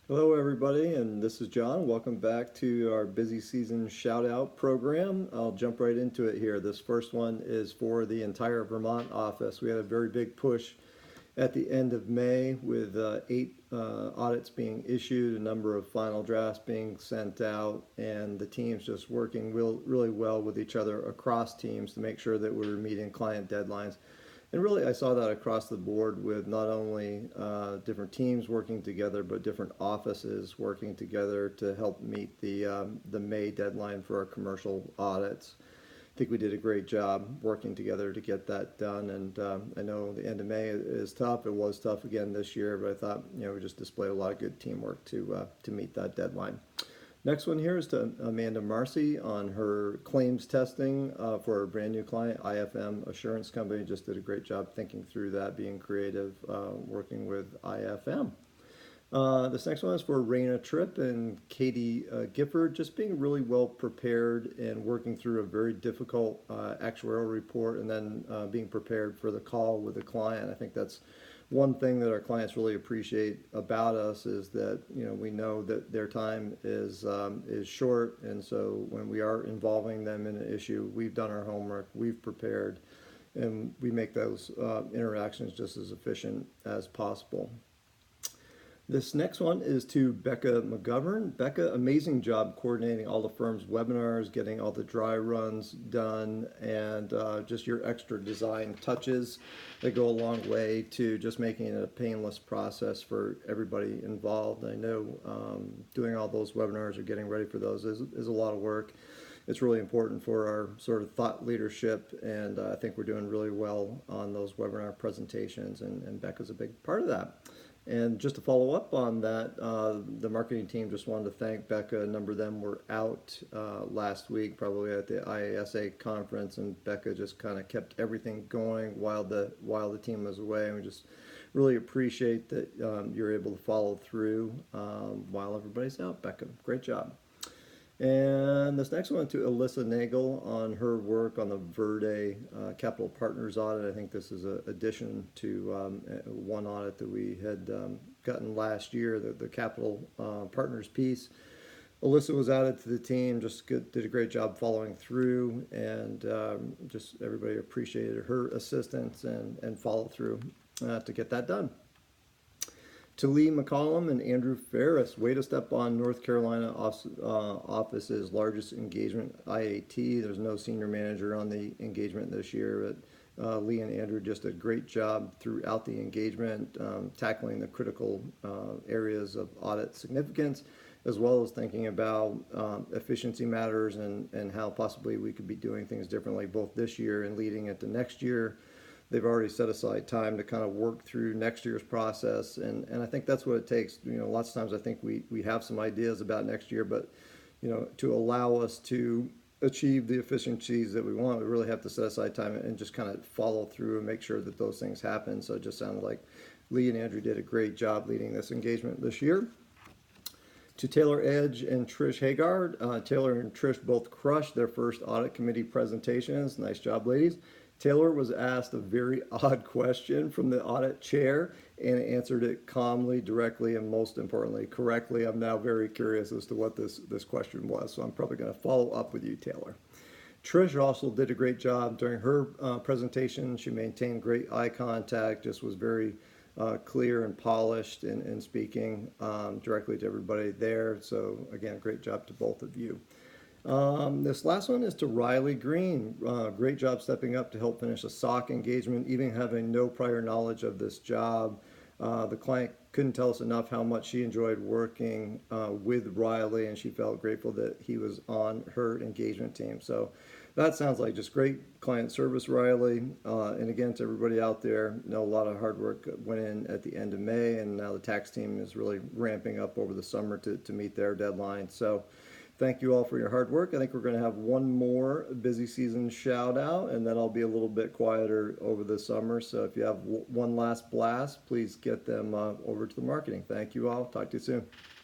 Hello, everybody, and this is John. Welcome back to our busy season shout out program. I'll jump right into it here. This first one is for the entire Vermont office. We had a very big push at the end of May with eight audits being issued, a number of final drafts being sent out, and the teams just working really well with each other across teams to make sure that we were meeting client deadlines. And really, I saw that across the board with not only different teams working together, but different offices working together to help meet the May deadline for our commercial audits. I think we did a great job working together to get that done. And I know the end of May is tough. It was tough again this year, but I thought we just displayed a lot of good teamwork to meet that deadline. Next one here is to Amanda Marcy on her claims testing for a brand new client, IFM Assurance Company. Just did a great job thinking through that, being creative, working with IFM. This next one is for Raina Tripp and Katie Gifford, just being really well prepared and working through a very difficult actuarial report and then being prepared for the call with the client. I think that's one thing that our clients really appreciate about us is that we know that their time is short, and so when we are involving them in an issue, we've done our homework, we've prepared, and we make those interactions just as efficient as possible. This next one is to Becca McGovern. Becca, amazing job coordinating all the firm's webinars, getting all the dry runs done, and just your extra design touches that go a long way to just making it a painless process for everybody involved. I know doing all those webinars or getting ready for those is a lot of work. It's really important for our sort of thought leadership, and I think we're doing really well on those webinar presentations, and Becca's a big part of that. And just to follow up on that, the marketing team just wanted to thank Becca. A number of them were out last week, probably at the IASA conference, and Becca just kind of kept everything going while the team was away. And we just really appreciate that you're able to follow through while everybody's out. Becca, great job. And this next one to Alyssa Nagel on her work on the Verde Capital Partners audit. I think this is an addition to one audit that we had gotten last year, the Capital Partners piece. Alyssa was added to the team, did a great job following through, and just everybody appreciated her assistance and follow through to get that done. To Lee McCollum and Andrew Ferris, way to step on North Carolina office's largest engagement, IAT. There's no senior manager on the engagement this year, but Lee and Andrew just did a great job throughout the engagement, tackling the critical areas of audit significance, as well as thinking about efficiency matters and how possibly we could be doing things differently both this year and leading into next year. They've already set aside time to kind of work through next year's process, and I think that's what it takes. Lots of times I think we have some ideas about next year, but to allow us to achieve the efficiencies that we want, we really have to set aside time and just kind of follow through and make sure that those things happen. So it just sounded like Lee and Andrew did a great job leading this engagement this year. To Taylor Edge and Trish Haggard, Taylor and Trish both crushed their first audit committee presentations. Nice job, ladies. Taylor was asked a very odd question from the audit chair and answered it calmly, directly, and most importantly, correctly. I'm now very curious as to what this question was, so I'm probably going to follow up with you, Taylor. Trish also did a great job during her presentation. She maintained great eye contact, just was very clear and polished in speaking directly to everybody there. So again, great job to both of you. This last one is to Riley Green. Great job stepping up to help finish a SOC engagement, even having no prior knowledge of this job. The client couldn't tell us enough how much she enjoyed working with Riley, and she felt grateful that he was on her engagement team. So that sounds like just great client service, Riley. And again, to everybody out there, a lot of hard work went in at the end of May, and now the tax team is really ramping up over the summer to meet their deadline. So thank you all for your hard work. I think we're going to have one more busy season shout out, and then I'll be a little bit quieter over the summer. So if you have one last blast, please get them over to the marketing. Thank you all. Talk to you soon.